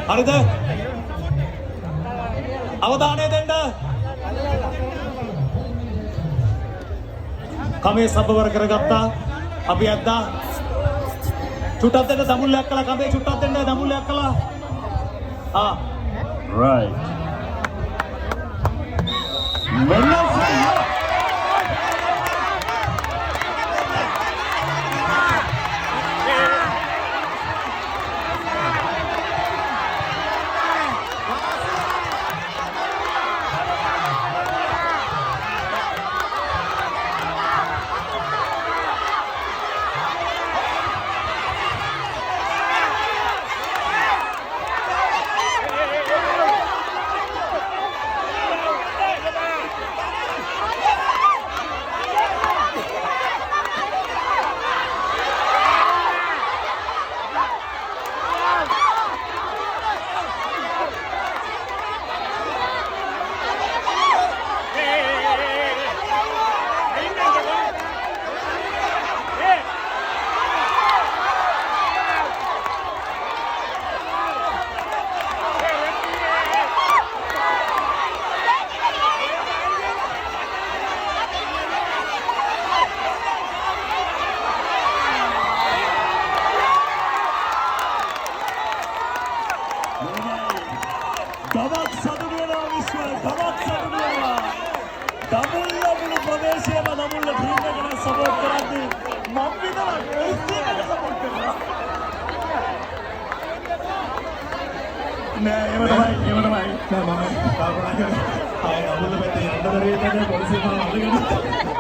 හරිද? අවධානය දෙන්න. කමේ සබවර කරගත්තා. අපි ඇද්දා. චුට්ටක් දෙන්න දමුල්ලයක් කළා. කමේ චුට්ටක් දෙන්න දමුල්ලයක් කළා. Right. Damak saduriyana Vishwa, damak saduriyana. Damulla mulu pradeshayama damulla team ekata support karandi. Mum vidala SC eකට support කරනවා. නෑ එහෙම තමයි. නෑ මම කල්පනා කරා. ආයෙ අමුල පැත්තේ යන්න දරේ තමයි පොලිසිය මාව අල්ලගෙන.